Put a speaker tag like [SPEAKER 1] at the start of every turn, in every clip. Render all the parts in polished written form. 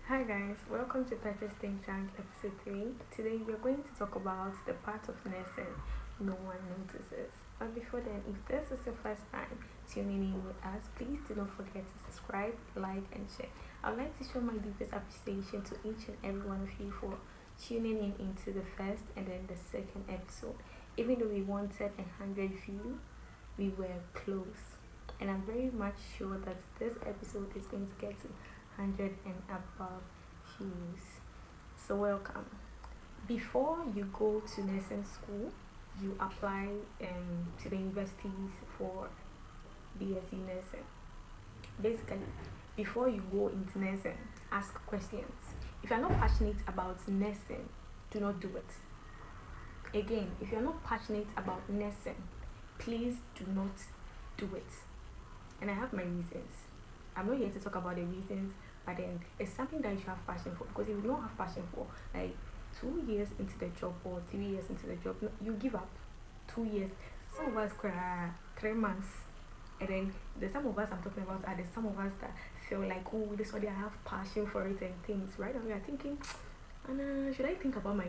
[SPEAKER 1] Hi guys, welcome to Patrick's Think Tank episode 3. Today we are going to talk about the part of nursing no one notices. But before then, if this is your first time tuning in with us, please do not forget to subscribe, like and share. I would like to show my deepest appreciation to each and every one of you for tuning in into the first and then the second episode. Even though we wanted 100 views, we were close. And I'm very much sure that this episode is going to get to 100 and above views. So welcome. Before you go to nursing school, you apply to the universities for BSc nursing. Basically, before you go into nursing, ask questions. If you're not passionate about nursing, do not do it. Again, if you're not passionate about nursing, please do not do it. And I have my reasons. I'm not here to talk about the reasons, but then it's something that you should have passion for. Because if you don't have passion for like 2 years into the job or 3 years into the job, you give up. 2 years. Some of us cry 3 months. And then the some of us I'm talking about are the some of us that feel like, oh, this one I have passion for it and things. Right now we are thinking, Anna, should I think about my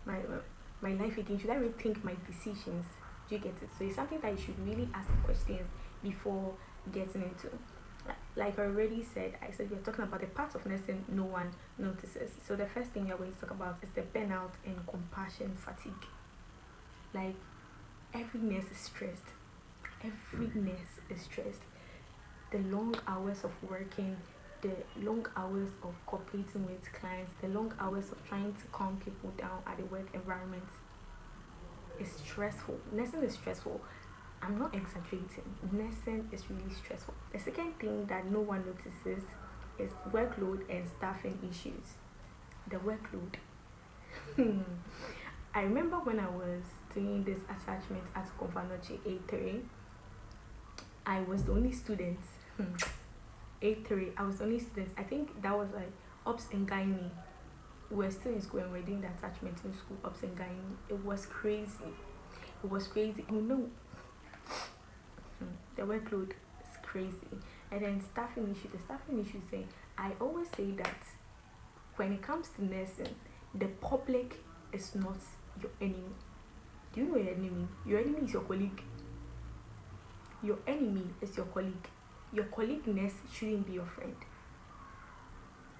[SPEAKER 1] my life again? Should I rethink my decisions? Do you get it? So it's something that you should really ask questions before getting into. Like I already said, we're talking about the parts of nursing no one notices. So the first thing we're going to talk about is the burnout and compassion fatigue. Like every nurse is stressed. Every nurse is stressed. The long hours of working, the long hours of cooperating with clients, the long hours of trying to calm people down at the work environment is stressful. Nursing is stressful. I'm not exaggerating. Nursing is really stressful. The second thing that no one notices is workload and staffing issues. The workload. I remember when I was doing this attachment at Confanoche A3, I was the only student. A3, I was the only student. I think that was like Ops and Gynae. We're still in school and we're doing the attachment in school, Ops and Gynae. It was crazy. It was crazy. You know, the workload is crazy. And then the staffing issue saying, I always say that when it comes to nursing, the public is not your enemy. Do you know your enemy? Your enemy is your colleague. Your enemy is your colleague. Your colleague nurse shouldn't be your friend.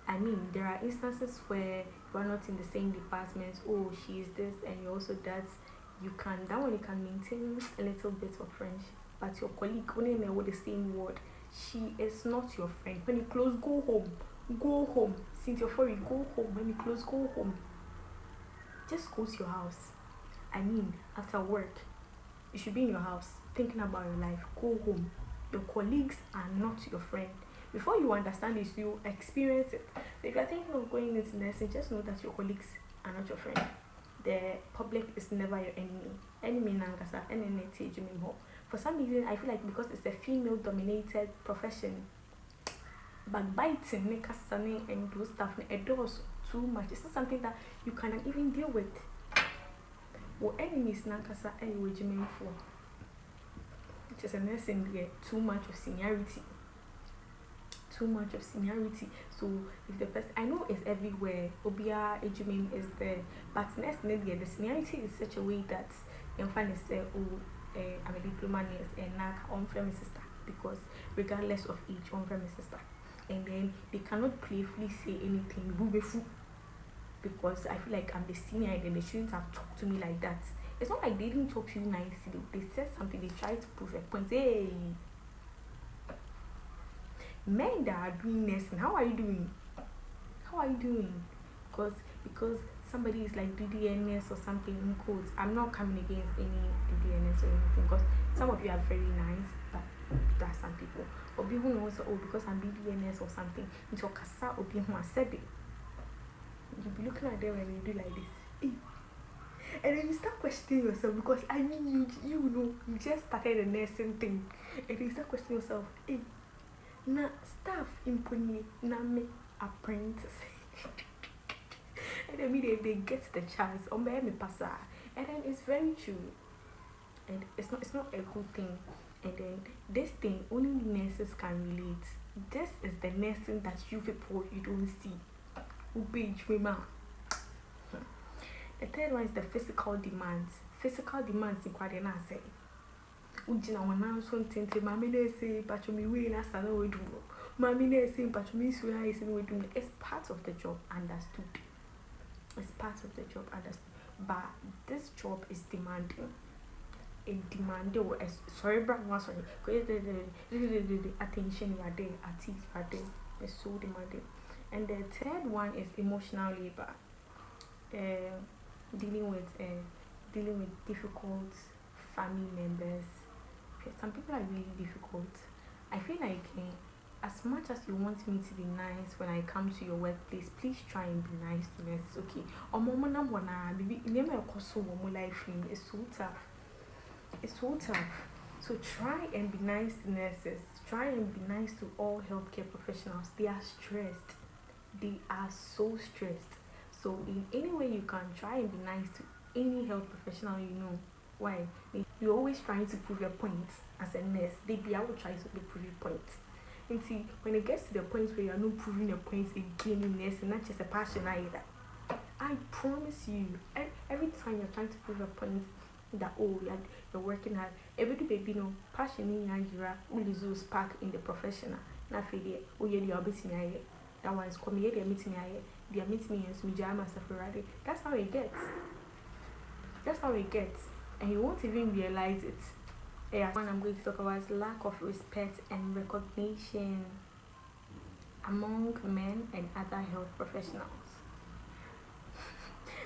[SPEAKER 1] I mean, there are instances where you are not in the same department. Oh, she is this and you're also that. You can maintain a little bit of friendship. But your colleague, only with the same word, she is not your friend. When you close, go home. Go home. Since you're free, go home. When you close, go home. Just go to your house. I mean, after work, you should be in your house thinking about your life. Go home. Your colleagues are not your friend. Before you understand this, you experience it. If you're thinking of going into nursing, just know that your colleagues are not your friend. The public is never your enemy. Enemy nangasa, for some reason, I feel like because it's a female-dominated profession, backbiting, and those stuff, it does too much. It's not something that you cannot even deal with. What enemies nangasa anyway, for just a nursing there, too much of seniority. Too much of seniority. So if the person, I know it's everywhere, Obia Ejumin is there, but nursing the seniority is such a way that in fact say, oh, I'm a diploma nurse and now on my sister, because regardless of age, on my sister, and then they cannot playfully say anything because I feel like I'm the senior and then they shouldn't have talked to me like that. It's not like they didn't talk to you nicely. They said something. They tried to prove a point. Hey, men that are doing nursing, how are you doing? How are you doing? Because somebody is like DDNS or something in quotes. I'm not coming against any DDNS or anything because some of you are very nice, but there are some people. Or people who knows, oh, because I'm DDNS or something. Into a casa or be who said it. You'll be looking at them and you do like this. And then you start questioning yourself because I mean you know you just started a nursing thing. And then you start questioning yourself, hey, na staff impony na me apprentice. And then they get the chance or me pass. And then it's very true. And it's not a good thing. And then this thing only nurses can relate. This is the nursing that you people you don't see. The third one is the physical demands. Physical demands in quite an say. Ujina wana so ntente mami na say pacho mi we na sana we do. Mami na say pacho mi so na say we do. It's part of the job, understood. It's part of the job, understood. But this job is demanding. It demanding or cerebral muscle. Attention you are there, at ease you are there. It's so demanding. And the third one is emotional labor. Dealing with difficult family members. Some people are really difficult. I feel like as much as you want me to be nice when I come to your workplace, please try and be nice to me. It's okay. It's so tough. It's so tough. So try and be nice to nurses. Try and be nice to all healthcare professionals. They are stressed. They are so stressed. So in any way you can, try and be nice to any health professional you know. Why? You're always trying to prove your point as a nurse. They be able to try to prove your point. And see, when it gets to the point where you're not proving your points again in nursing, not just a passion either. I promise you, every time you're trying to prove a point that you're working hard, every baby no passion in your will lose spark in the professional. Not failure. Oh yeah, you're beating me. That one is coming here, they're meeting me. They are meeting me and some jam myself already. That's how it gets. That's how it gets. And you won't even realize it. Yeah, one I'm going to talk about is lack of respect and recognition among men and other health professionals.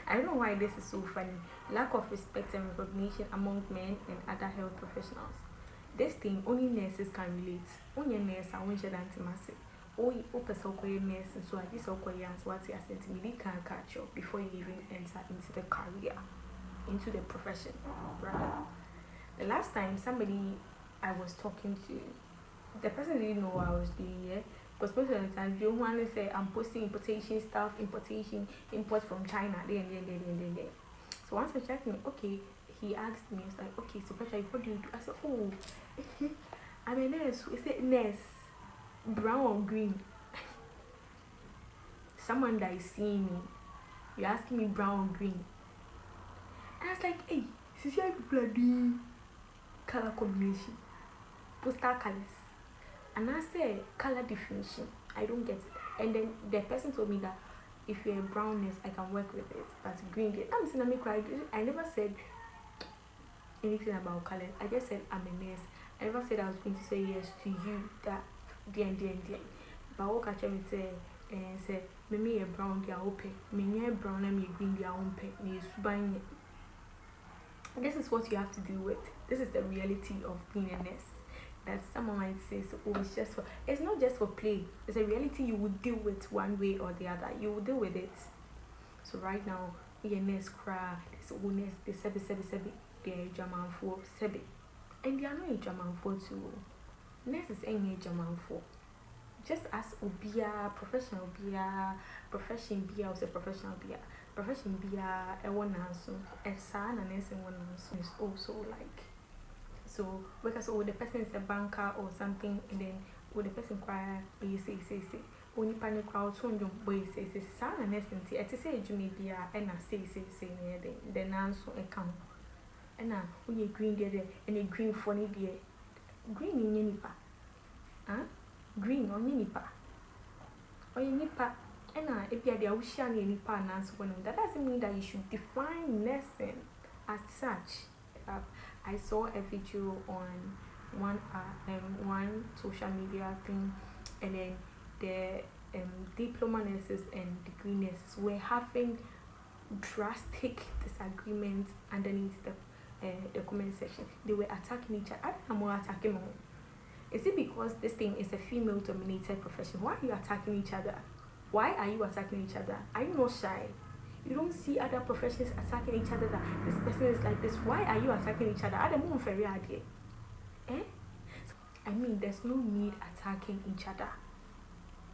[SPEAKER 1] I don't know why this is so funny. Lack of respect and recognition among men and other health professionals. This thing only nurses can relate. Only nurse I want you to answer. Oh, person nurse and so I just what you sent me. They can't catch up before you even enter into the career, into the profession, right? The last time somebody I was talking to, the person didn't know what I was doing here. Because most of the time, they want to say I'm posting importation stuff, import from China, then. So once I checked me, okay, he asked me, it's like, okay, so Petra, what do you do? I said, oh, I'm a nurse. Is it nurse? Brown or green? Someone that is seeing me, you're asking me brown or green. And I was like, hey, since people are doing color combination, postal colors, and I said color definition, I don't get it. And then the person told me that if you're a brownness, I can work with it, but green, I'm saying I never said anything about color. I just said I'm a nurse. I never said I was going to say yes to you that D. But what catch me say and say me a brown they are open, me a brown and me green they are open, me subanye. This is what you have to deal with. This is the reality of being a nurse. That someone might say, so, oh, it's not just for play. It's a reality you will deal with one way or the other. You will deal with it. So right now, we a nurse cry, this nurse, they sebi, they are German for sebi. And they are not a German for too. Nurses ain't a German for. Just as Obia, professional Bia, profession Bia was a professional Bia. Profession Bia, a one answer, a son and nursing one answer is also like. So because the person is a banker or something, and then the person cry, say, only panic crowd soon don't boy say, son and nursing tea, say Jimmy Bia, and I say, then answer a count. And now we green there, and a green funny beer. Green in Yenipa. Huh? Green on Yenipa. Or Yenipa. And now if you are the ocean Yenipa and answer one, that doesn't mean that you should define nursing as such. I saw a video on one social media thing, and then the diploma nurses and degree nurses were having drastic disagreements underneath the comment section. They were attacking each other. I don't know more attacking more. Is it because this thing is a female dominated profession? Why are you attacking each other? Why are you attacking each other? Are you not shy? You don't see other professions attacking each other that this person is like this. Why are you attacking each other? I don't know if very idea. I mean, there's no need attacking each other.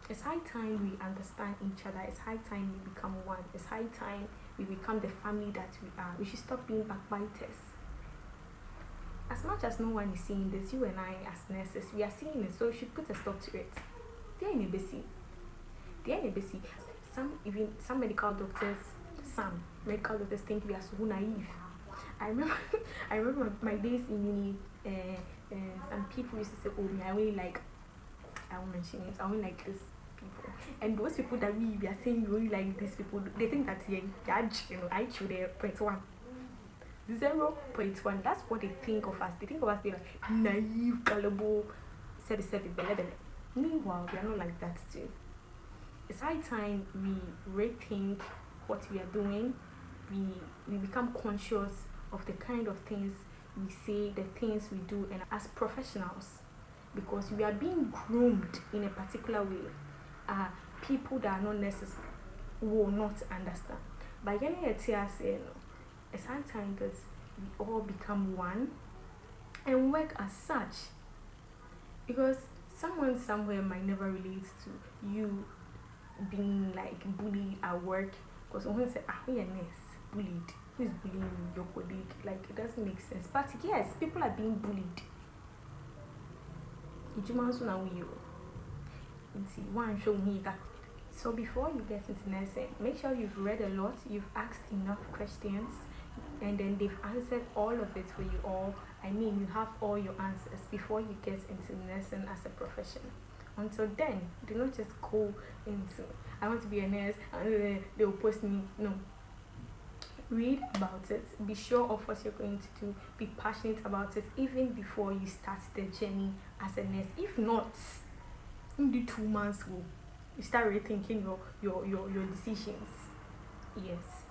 [SPEAKER 1] It's high time we understand each other. It's high time we become one. It's high time we become the family that we are. We should stop being backbiters. As much as no one is seeing this, you and I as nurses, we are seeing it, so we should put a stop to it. They ain't busy. They ain't busy. Some medical doctors, think we are so naive. I remember I remember my days in uni. Some people used to say, "Oh, me, I won't mention it. I won't like this people." And those people that we are saying we only like these people, they think that I should 0.1. 0.1. That's what they think of us. They think of us being like naive, gullible, said bele. Meanwhile, we are not like that too. It's high time we rethink what we are doing. We become conscious of the kind of things we say, the things we do, and as professionals, because we are being groomed in a particular way. People that are not necessary will not understand. By getting a TSA, it's high time that we all become one and work as such. Because someone somewhere might never relate to you being like bullied at work. Because someone say, we are nice, bullied. Who is bullying your colleague? Like, it doesn't make sense. But yes, people are being bullied. So before you get into nursing, make sure you've read a lot, you've asked enough questions, and then they've answered all of it for you all. I mean, you have all your answers before you get into nursing as a profession. Until then, do not just go into, I want to be a nurse, and they will post me. No. Read about it, be sure of what you're going to do, be passionate about it even before you start the journey as a nurse. If not, in the 2 months go, you start rethinking your decisions. Yes.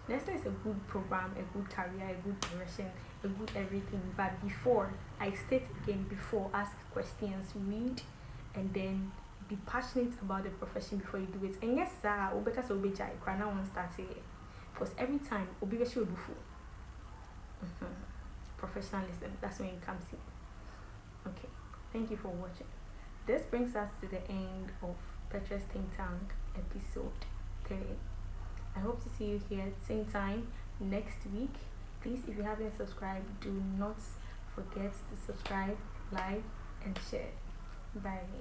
[SPEAKER 1] Nursing is a good program, a good career, a good direction, a good everything. But before, I state again, before, ask questions, read, and then be passionate about the profession before you do it. And yes, sir, won't start here. Because every time, professionalism, that's when it comes in. Okay, thank you for watching. This brings us to the end of Petra's Think Tank episode 3. I hope to see you here same time next week. Please, if you haven't subscribed, do not forget to subscribe, like, and share. Bye.